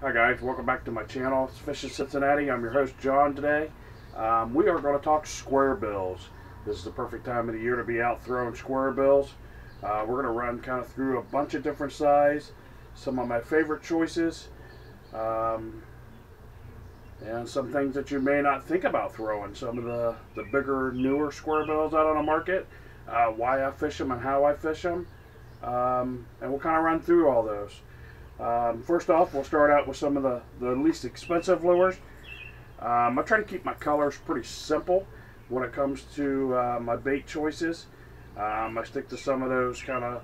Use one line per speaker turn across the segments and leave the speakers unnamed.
Hi guys, welcome back to my channel. It's Fishing Cincinnati. I'm your host John today. We are going to talk square bills. This is the perfect time of the year to be out throwing square bills. We're going to run kind of through a bunch of different size, some of my favorite choices, and some things that you may not think about throwing. Some of the bigger, newer square bills out on the market, why I fish them and how I fish them, and we'll kind of run through all those. First off, we'll start out with some of the least expensive lures. I try to keep my colors pretty simple when it comes to my bait choices. I stick to some of those kind of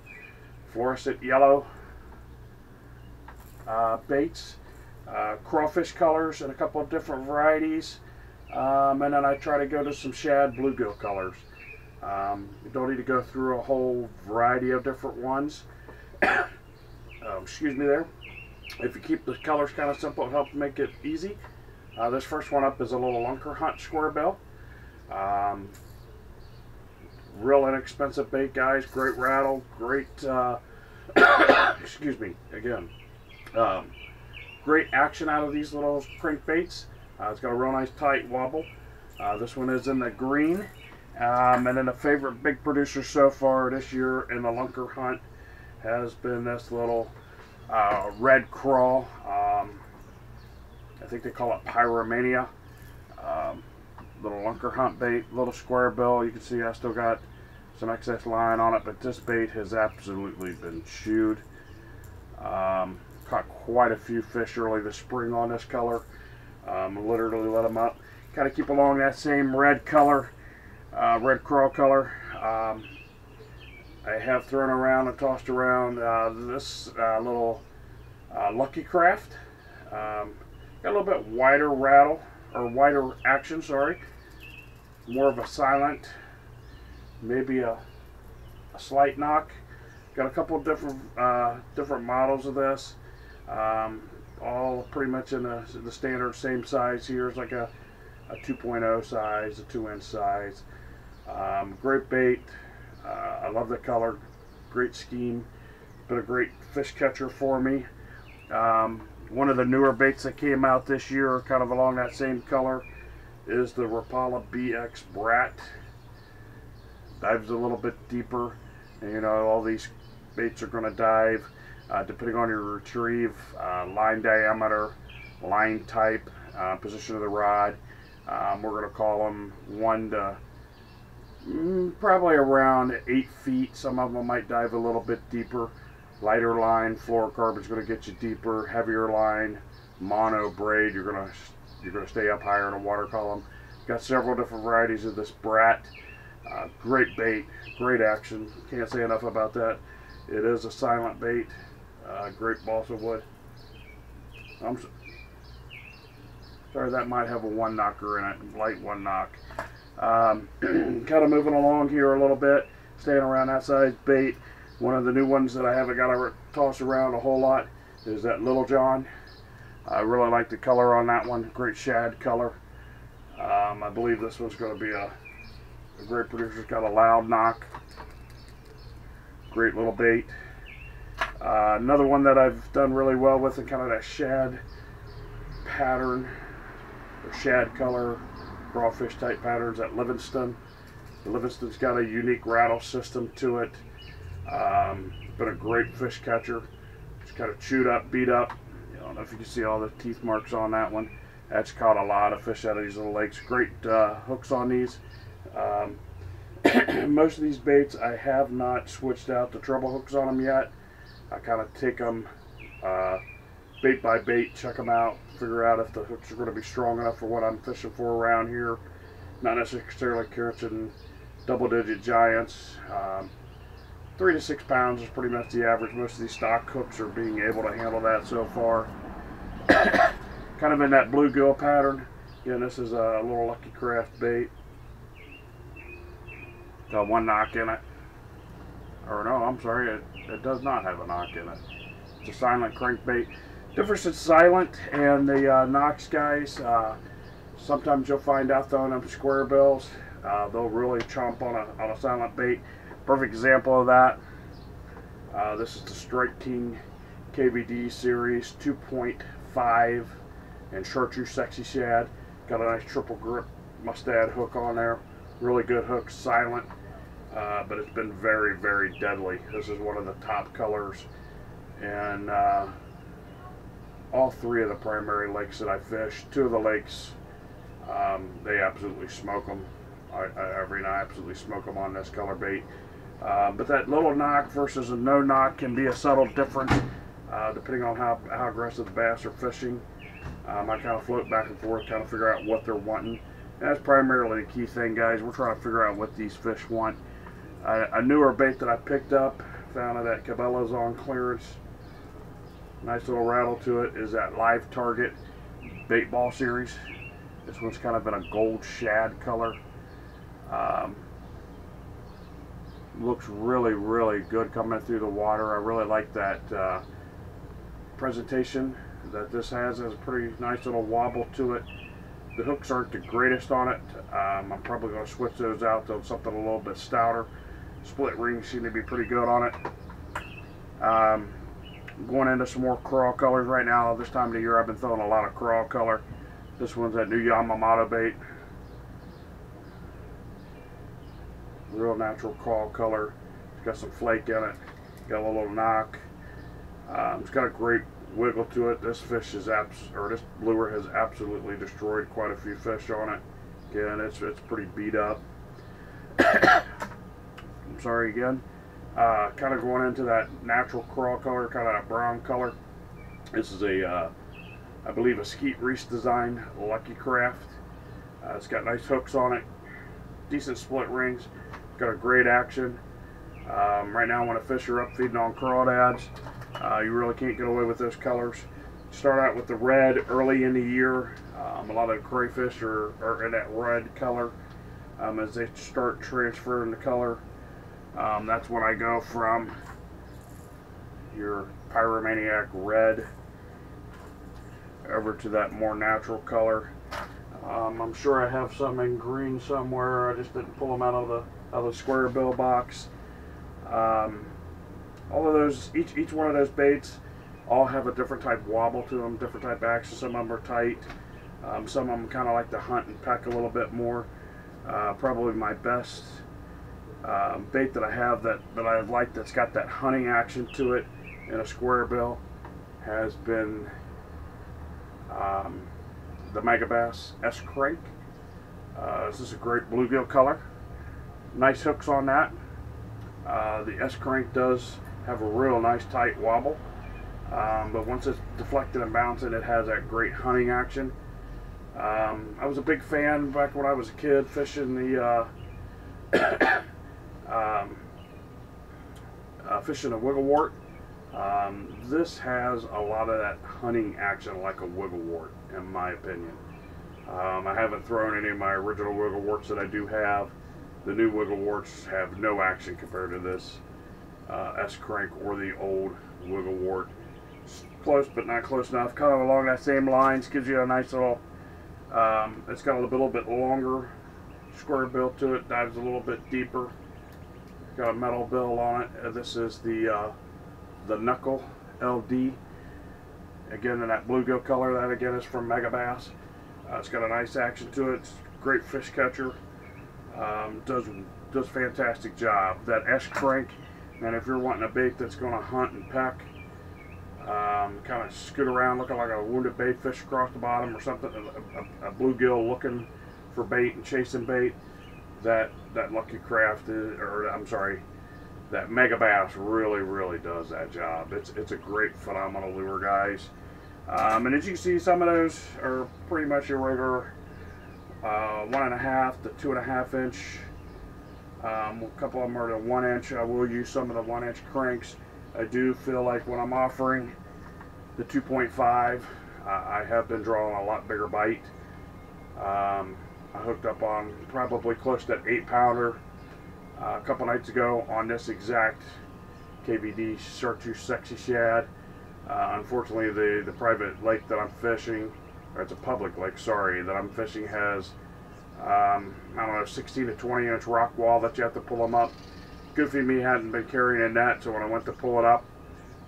fluorescent yellow baits, crawfish colors in a couple of different varieties, and then I try to go to some shad bluegill colors. You don't need to go through a whole variety of different ones. Excuse me there. If you keep the colors kind of simple, it helps make it easy. This first one up is a little lunker hunt square bill. Real inexpensive bait, guys. Great rattle, great excuse me again, great action out of these little crankbaits. It's got a real nice tight wobble. This one is in the green, and then the favorite big producer so far this year in the lunker hunt has been this little red crawl. I think they call it Pyromania. Little lunker hunt bait, little square bill. You can see I still got some excess line on it, but this bait has absolutely been chewed. Caught quite a few fish early this spring on this color. Literally let them up. Kind of keep along that same red color, red crawl color. I have thrown around and tossed around this little Lucky Craft. Got a little bit wider rattle, or wider action, sorry. More of a silent, maybe a slight knock. Got a couple of different models of this. All pretty much in the standard same size here. It's like a 2.0 size, a 2-inch size. Great bait. I love the color, great scheme, been a great fish catcher for me. One of the newer baits that came out this year, kind of along that same color, is the Rapala BX Brat. Dives a little bit deeper, and you know all these baits are going to dive depending on your retrieve, line diameter, line type, position of the rod. We're going to call them 1 to probably around 8 feet. Some of them might dive a little bit deeper. Lighter line, fluorocarbon is going to get you deeper. Heavier line, mono braid, you're going to stay up higher in a water column. Got several different varieties of this Brat. Great bait, great action. Can't say enough about that. It is a silent bait. Great balsa wood. I'm sorry, that might have a 1 knocker in it, light 1 knock. Kind of moving along here a little bit, staying around that size bait. One of the new ones that I haven't got to toss around a whole lot is that Little John. I really like the color on that one, great shad color. I believe this one's going to be a great producer. It's got a loud knock, great little bait. Another one that I've done really well with, and kind of that shad pattern, or shad color, crawfish type patterns at Livingston. The Livingston's got a unique rattle system to it. Been a great fish catcher. It's kind of chewed up, beat up. I don't know if you can see all the teeth marks on that one. That's caught a lot of fish out of these little lakes. Great hooks on these. Most of these baits I have not switched out the treble hooks on them yet. I kind of take them bait by bait, check them out, figure out if the hooks are going to be strong enough for what I'm fishing for around here. Not necessarily catching double-digit giants. 3 to 6 pounds is pretty much the average. Most of these stock hooks are being able to handle that so far. Kind of in that bluegill pattern. Again, this is a little Lucky Craft bait. Got 1 knock in it. Or no, I'm sorry, it does not have a knock in it. It's a silent crankbait. Difference in silent and the knocks, guys. Sometimes you'll find out though on them square bills, they'll really chomp on a silent bait. Perfect example of that. This is the Strike King KVD series 2.5 2.5 and chartreuse sexy shad. Got a nice triple grip mustad hook on there. Really good hook, silent, but it's been very, very deadly. This is one of the top colors, and all three of the primary lakes that I fish, two of the lakes, they absolutely smoke them. I absolutely smoke them on this color bait. But that little knock versus a no knock can be a subtle difference depending on how aggressive the bass are fishing. I kind of float back and forth, kind of figure out what they're wanting. And that's primarily the key thing, guys. We're trying to figure out what these fish want. A newer bait that I picked up, found it at Cabela's on clearance. Nice little rattle to it is that Live Target bait ball series. This one's kind of in a gold shad color. Looks really, really good coming through the water. I really like that presentation that this has. It has a pretty nice little wobble to it. The hooks aren't the greatest on it. I'm probably going to switch those out to something a little bit stouter. Split rings seem to be pretty good on it. Going into some more coral colors right now. This time of the year I've been throwing a lot of coral color. This one's that new Yamamoto bait. Real natural coral color. It's got some flake in it. Got a little knock. It's got a great wiggle to it. This fish is this lure has absolutely destroyed quite a few fish on it. Again, it's pretty beat up. I'm sorry again. Kind of going into that natural coral color, kind of that brown color. This is a, I believe, a Skeet Reese design Lucky Craft. It's got nice hooks on it, decent split rings, got a great action. Right now when a fish are up feeding on crawdads, you really can't get away with those colors. Start out with the red early in the year. A lot of crayfish are in that red color. As they start transferring the color, that's when I go from your Pyromaniac red over to that more natural color. I'm sure I have some in green somewhere. I just didn't pull them out of the square bill box. All of those, each one of those baits, all have a different type wobble to them, different type action. Some of them are tight. Some of them kind of like to hunt and peck a little bit more. Probably my best bait that I have that I like that's got that hunting action to it in a square bill has been the Megabass S-Crank. This is a great bluegill color. Nice hooks on that. The S-Crank does have a real nice tight wobble, but once it's deflected and bouncing, it has that great hunting action. I was a big fan back when I was a kid fishing the fishing a wigglewort. This has a lot of that hunting action like a wigglewort, in my opinion. I haven't thrown any of my original wiggleworts that I do have. The new wiggleworts have no action compared to this S-Crank or the old wigglewort. Close, but not close enough. Kind of along that same lines. Gives you a nice little. It's got a little bit longer square bill to it. Dives a little bit deeper. Got a metal bill on it. This is the Knuckle LD. Again, in that bluegill color. That again is from Megabass. It's got a nice action to it. It's a great fish catcher. Does fantastic job. That S-Crank, and if you're wanting a bait that's going to hunt and peck, kind of scoot around looking like a wounded bait fish across the bottom or something, a bluegill looking for bait and chasing bait, that Lucky Craft is, or I'm sorry, that Megabass really does that job. It's a great, phenomenal lure, guys. And as you can see, some of those are pretty much your regular 1.5 to 2.5 inch. A couple of them are the 1 inch. I will use some of the 1 inch cranks. I do feel like when I'm offering the 2.5, I have been drawing a lot bigger bite. I hooked up on probably close to an 8-pounder a couple nights ago on this exact KVD Chartreuse Sexy Shad. Unfortunately, the private lake that I'm fishing, or it's a public lake, sorry, that I'm fishing has, I don't know, 16 to 20 inch rock wall that you have to pull them up. Goofy me hadn't been carrying a net, so when I went to pull it up,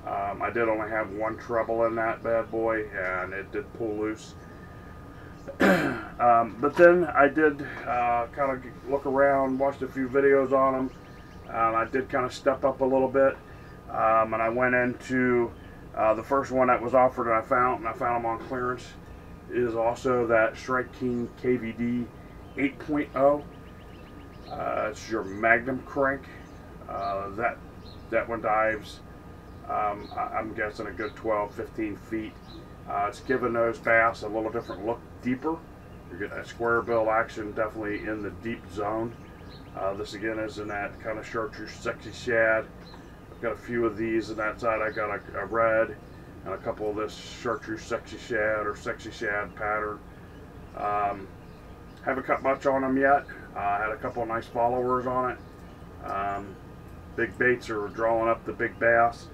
I did only have one treble in that bad boy, and it did pull loose. But then I did kind of look around, watched a few videos on them, and I did kind of step up a little bit. And I went into the first one that was offered, and I found them on clearance, is also that Strike King KVD 8.0. It's your Magnum crank. That one dives, I'm guessing a good 12-15 feet. It's giving those bass a little different look, deeper. You're getting that square bill action definitely in the deep zone. This again is in that kind of chartreuse sexy shad. I've got a few of these on that side. I got a red and a couple of this chartreuse sexy shad or sexy shad pattern. Haven't cut much on them yet. I had a couple of nice followers on it. Big baits are drawing up the big bass.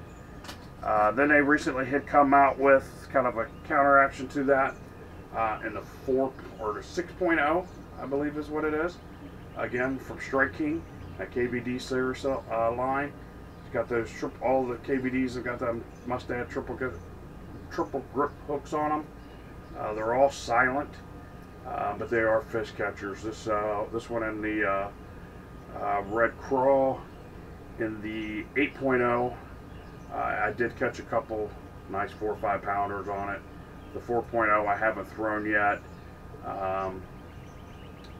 Then they recently had come out with kind of a counteraction to that in the 4 or the 6.0, I believe is what it is. Again, from Strike King, that KVD series line. It's got those all the KVDs have got them must-add triple grip hooks on them. They're all silent, but they are fish catchers. This one in the red crawl in the 8.0. I did catch a couple nice 4 or 5 pounders on it. The 4.0 I haven't thrown yet,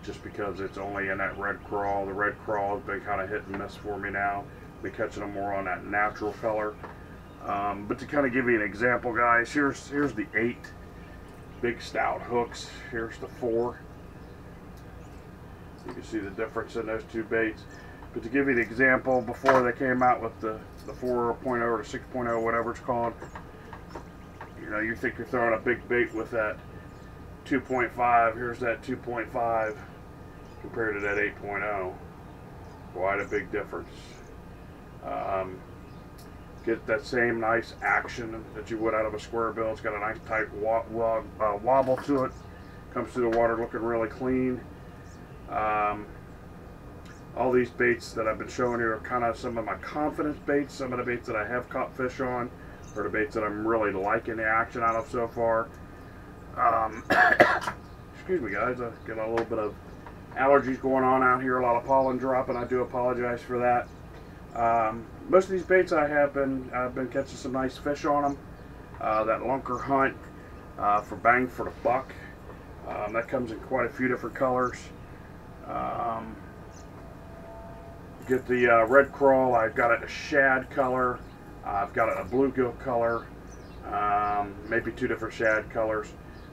just because it's only in that red crawl. The red crawl has been kind of hit and miss for me now. Been catching them more on that natural color. But to kind of give you an example, guys, here's the 8 big stout hooks. Here's the 4. You can see the difference in those two baits. But to give you the example, before they came out with the 4.0 or the 6.0, whatever it's called, you know, you think you're throwing a big bait with that 2.5. Here's that 2.5 compared to that 8.0. Quite a big difference. Get that same nice action that you would out of a square bill. It's got a nice tight wobble to it. Comes through the water looking really clean. All these baits that I've been showing you are kind of some of my confidence baits. Some of the baits that I have caught fish on are the baits that I'm really liking the action out of so far. Excuse me, guys. I've got a little bit of allergies going on out here. A lot of pollen dropping. I do apologize for that. Most of these baits I've been catching some nice fish on them. That lunker hunt for bang for the buck. That comes in quite a few different colors. Get the red crawl. I've got it a shad color. I've got it a bluegill color. Maybe 2 different shad colors.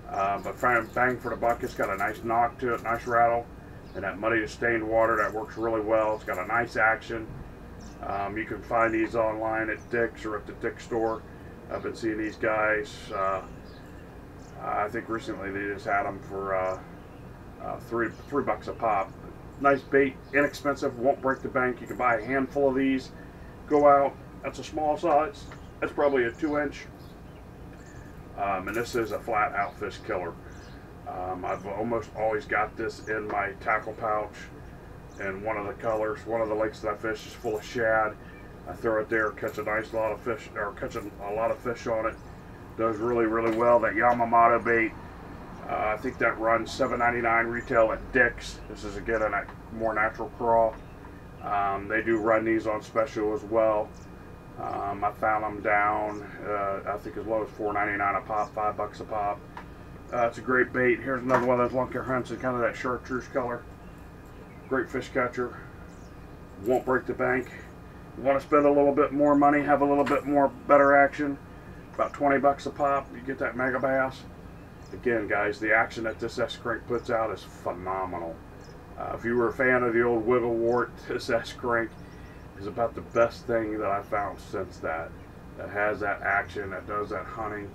But bang for the buck, it's got a nice knock to it, nice rattle, and that muddy to stained water that works really well. It's got a nice action. You can find these online at Dick's or at the Dick's store. I've been seeing these guys. I think recently they just had them for $3 a pop. Nice bait, inexpensive, won't break the bank. You can buy a handful of these. Go out. That's a small size. That's probably a 2-inch. And this is a flat out fish killer. I've almost always got this in my tackle pouch. And one of the colors, one of the lakes that I fish is full of shad. I throw it there, catch a nice lot of fish, or catch a lot of fish on it. Does really, really well. That Yamamoto bait, I think that runs $7.99 retail at Dick's. This is again a more natural crawl. They do run these on special as well. I found them down, I think as low as $4.99 a pop, $5 a pop. It's a great bait. Here's another one of those lunker hunts in kind of that chartreuse color. Great fish catcher. Won't break the bank. You want to spend a little bit more money, have a little bit more better action. About $20 a pop. You get that mega bass. Again, guys, the action that this S-crank puts out is phenomenal. If you were a fan of the old Wiggle Wart, this S-crank is about the best thing that I found since that. That has that action, that does that hunting.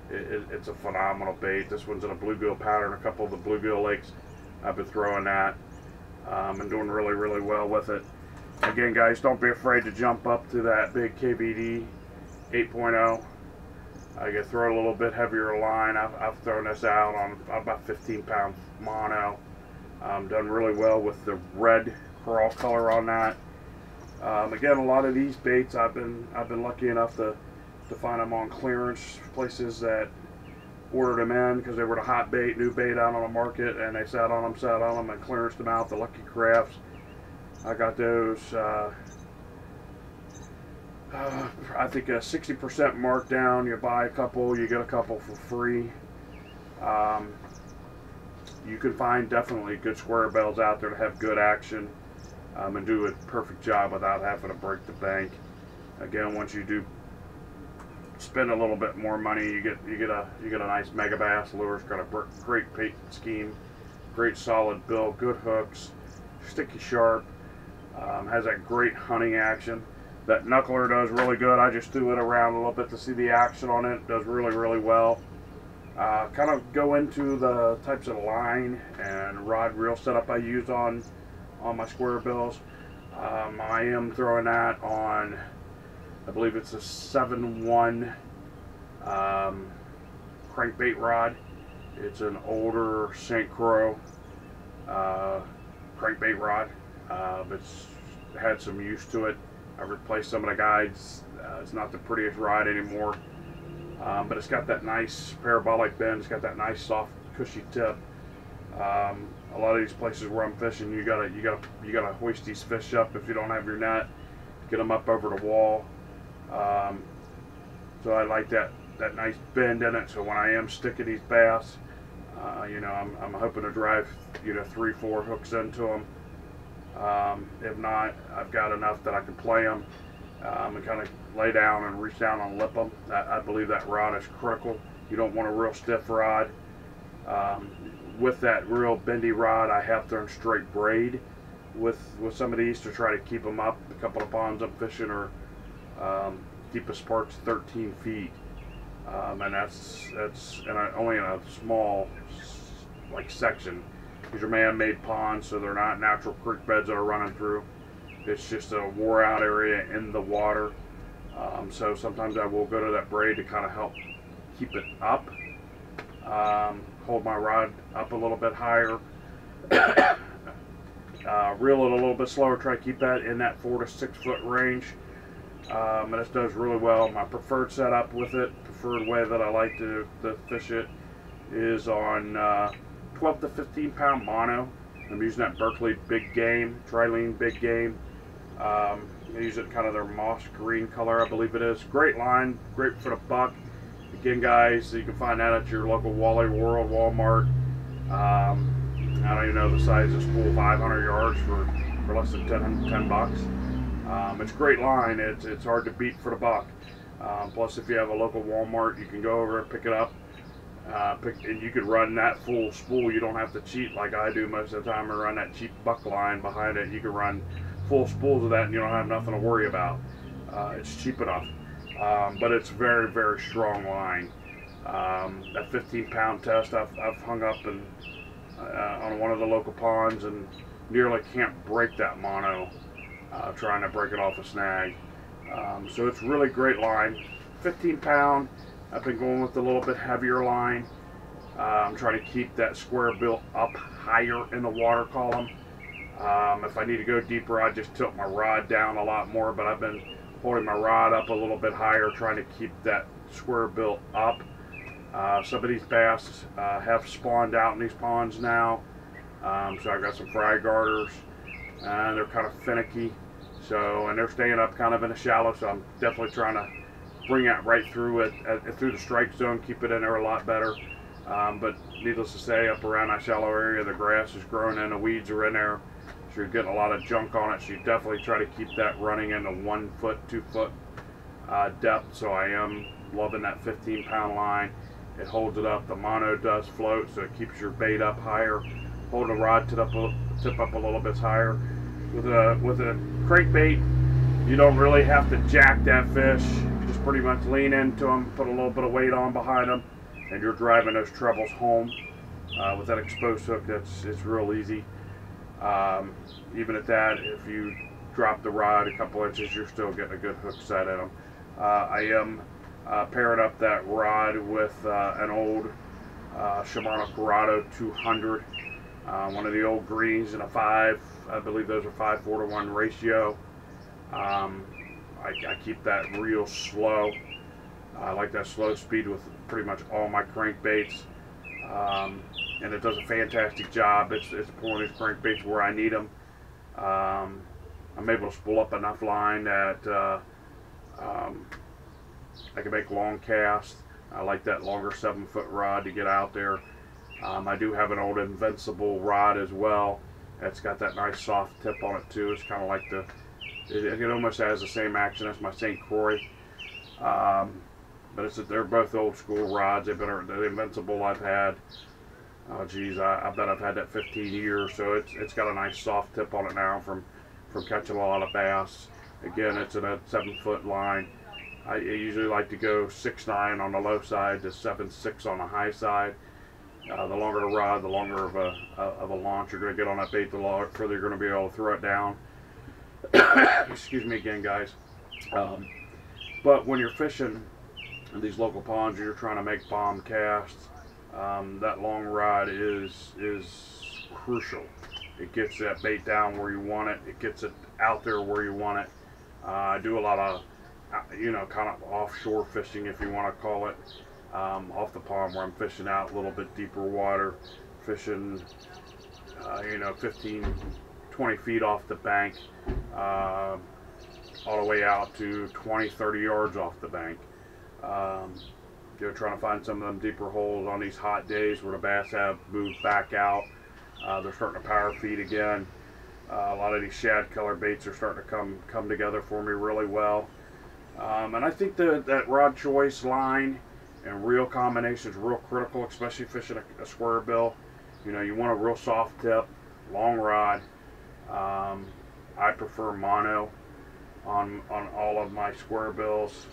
It's a phenomenal bait. This one's in a bluegill pattern. A couple of the bluegill lakes, I've been throwing that and doing really, really well with it. Again, guys, don't be afraid to jump up to that big KVD 8.0. I can throw a little bit heavier line. I've thrown this out on about 15-pound mono. Done really well with the red crawl color on that. Again, a lot of these baits I've been lucky enough to find them on clearance, places that ordered them in because they were the hot bait, new bait out on the market, and they sat on them, and clearanced them out. The Lucky Crafts, I got those. I think a 60% markdown. You buy a couple, you get a couple for free. You can find definitely good square bills out there that have good action and do a perfect job without having to break the bank. Again, once you do spend a little bit more money, you get a nice mega bass lure. It's got a great bait scheme, great solid bill, good hooks, sticky sharp, has that great hunting action. That knuckler does really good. I just threw it around a little bit to see the action on it. It does really well. Kind of go into the types of line and rod reel setup I use on my square bills. I am throwing that on, I believe it's a 7-1 crankbait rod. It's an older St. Croix crankbait rod. It's had some use to it. I've replaced some of the guides. It's not the prettiest rod anymore, but it's got that nice parabolic bend. It's got that nice soft, cushy tip. A lot of these places where I'm fishing, you gotta hoist these fish up if you don't have your net. Get them up over the wall. So I like that nice bend in it. So when I am sticking these bass, you know, I'm hoping to drive 3-4 hooks into them. If not, I've got enough that I can play them and kind of lay down and reach down and lip them. I believe that rod is critical. You don't want a real stiff rod. With that real bendy rod, I have thrown straight braid with some of these to try to keep them up. A couple of ponds I'm fishing are deep as parts 13 feet, and that's only in a small section. These are man-made ponds, so they're not natural creek beds that are running through. It's just a wore-out area in the water. So sometimes I will go to that braid to kind of help keep it up, hold my rod up a little bit higher, reel it a little bit slower, try to keep that in that 4 to 6 foot range. And this does really well. My preferred setup with it, preferred way that I like to fish it, is on 12 to 15 pound mono. I'm using that Berkley Big Game, Trilene Big Game. I use it kind of their moss green color, I believe it is. Great line, great for the buck. Again, guys, you can find that at your local Wally World, Walmart. I don't even know the size of this pool, 500 yards for less than 10 bucks. It's a great line. It's hard to beat for the buck. Plus, if you have a local Walmart, you can go over and pick it up. And you could run that full spool. You don't have to cheat like I do most of the time and run that cheap buck line behind it. You can run full spools of that and you don't have nothing to worry about. It's cheap enough. But it's very strong line. That 15 pound test I've hung up on one of the local ponds and nearly can't break that mono trying to break it off a snag. So it's really great line. 15 pound. I've been going with a little bit heavier line. I'm trying to keep that square bill up higher in the water column. If I need to go deeper, I just tilt my rod down a lot more, but I've been holding my rod up a little bit higher, trying to keep that square bill up. Some of these bass have spawned out in these ponds now, so I've got some fry garters, and they're kind of finicky, and they're staying up kind of in the shallow, so I'm definitely trying to bring that right through it, through the strike zone, keep it in there a lot better. But needless to say, up around that shallow area, the grass is growing and the weeds are in there, so you're getting a lot of junk on it. So you definitely try to keep that running in the 1 foot, 2 foot depth. So I am loving that 15 pound line. It holds it up. The mono does float, so it keeps your bait up higher. Hold the rod tip up a little bit higher. With a crankbait, you don't really have to jack that fish. Just pretty much lean into them, put a little bit of weight on behind them, and you're driving those trebles home. With that exposed hook, it's real easy. Even at that, if you drop the rod a couple inches, you're still getting a good hook set in them. I am pairing up that rod with an old Shimano Corrado 200, one of the old greens in a 5. I believe those are 5:4 to 1 ratio. I keep that real slow. I like that slow speed with pretty much all my crankbaits, and it does a fantastic job. It's pulling these crankbaits where I need them. I'm able to spool up enough line that I can make long casts. I like that longer 7-foot rod to get out there. I do have an old Invincible rod as well. It's got that nice soft tip on it too. It's kind of like it almost has the same action as my St. Croix. But they're both old school rods. They've been the Invincible I've had. Oh geez, I bet I've had that 15 years. So it's got a nice soft tip on it now from catching a lot of bass. Again, it's in a 7-foot line. I usually like to go 6'9" on the low side to 7'6" on the high side. The longer the rod, the longer of a launch you're going to get on that bait, the further you're going to be able to throw it down. Excuse me again, guys. But when you're fishing in these local ponds, you're trying to make bomb casts. That long rod is crucial. It gets that bait down where you want it. It gets it out there where you want it. I do a lot of, kind of offshore fishing, if you want to call it, off the pond where I'm fishing out a little bit deeper water, fishing, 15, 20 feet off the bank, all the way out to 20, 30 yards off the bank. Trying to find some of them deeper holes on these hot days where the bass have moved back out. They're starting to power feed again. A lot of these shad color baits are starting to come together for me really well. And I think that rod choice, line, and reel combination is real critical, especially fishing a square bill. You want a real soft tip, long rod. I prefer mono on all of my square bills.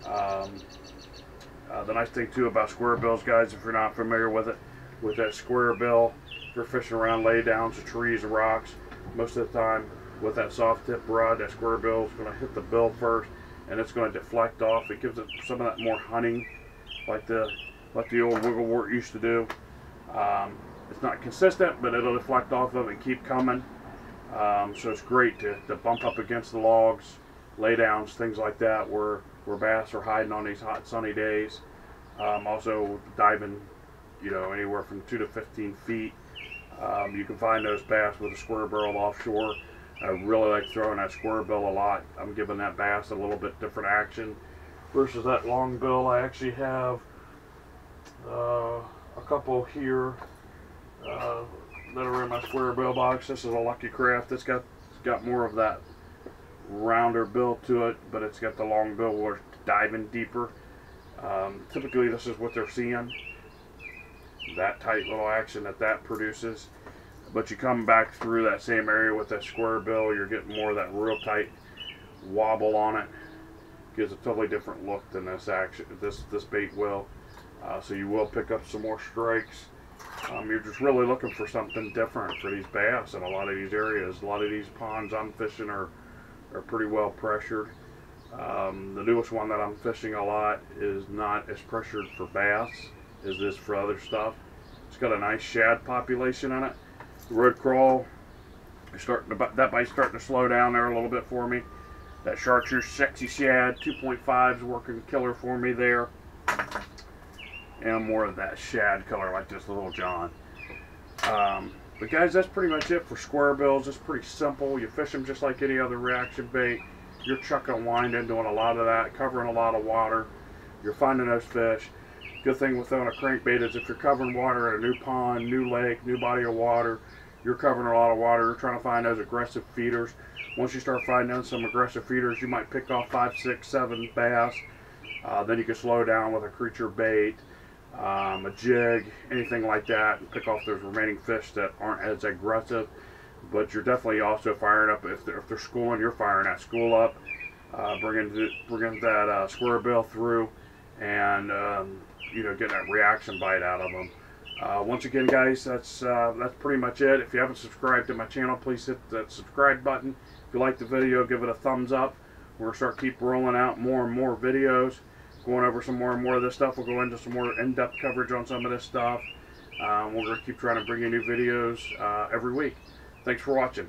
The nice thing too about square bills, guys, if you're not familiar with it, with that square bill, if you're fishing around laydowns of trees and rocks, most of the time with that soft tip rod, that square bill is going to hit the bill first, and it's going to deflect off. It gives it some of that more hunting, like the old wigglewort used to do. It's not consistent, but it'll deflect off of it and keep coming. So it's great to bump up against the logs, laydowns, things like that, where bass are hiding on these hot sunny days. Also diving, anywhere from 2 to 15 feet. You can find those bass with a square bill offshore. I really like throwing that square bill a lot. I'm giving that bass a little bit different action versus that long bill. I actually have a couple here that are in my square bill box. This is a Lucky Craft. It's got more of that rounder bill to it, but it's got the long bill where it's diving deeper. Typically this is what they're seeing, that tight little action that produces. But you come back through that same area with that square bill, you're getting more of that real tight wobble on it. Gives a totally different look than this bait will. So you will pick up some more strikes. You're just really looking for something different for these bass in a lot of these areas. A lot of these ponds I'm fishing are pretty well pressured. The newest one that I'm fishing a lot is not as pressured for bass as this for other stuff. It's got a nice shad population in it. The road crawl is that bite's starting to slow down there a little bit for me. That chartreuse sexy shad 2.5 is working killer for me there. And more of that shad color like this Little John. But guys, that's pretty much it for square bills. It's pretty simple. You fish them just like any other reaction bait. You're chucking and winding, doing a lot of that, covering a lot of water. You're finding those fish. Good thing with throwing a crankbait is if you're covering water at a new pond, new lake, new body of water, you're covering a lot of water. You're trying to find those aggressive feeders. Once you start finding some aggressive feeders, you might pick off 5, 6, 7 bass. Then you can slow down with a creature bait, a jig, anything like that, and pick off those remaining fish that aren't as aggressive. But you're definitely also firing up, if they're schooling, you're firing that school up, bringing that square bill through, and getting that reaction bite out of them. Once again, guys, that's pretty much it. If you haven't subscribed to my channel, please hit that subscribe button. If you like the video, give it a thumbs up. We're going to start keep rolling out more and more videos, going over some more and more of this stuff. We'll go into some more in-depth coverage on some of this stuff. We're going to keep trying to bring you new videos every week. Thanks for watching.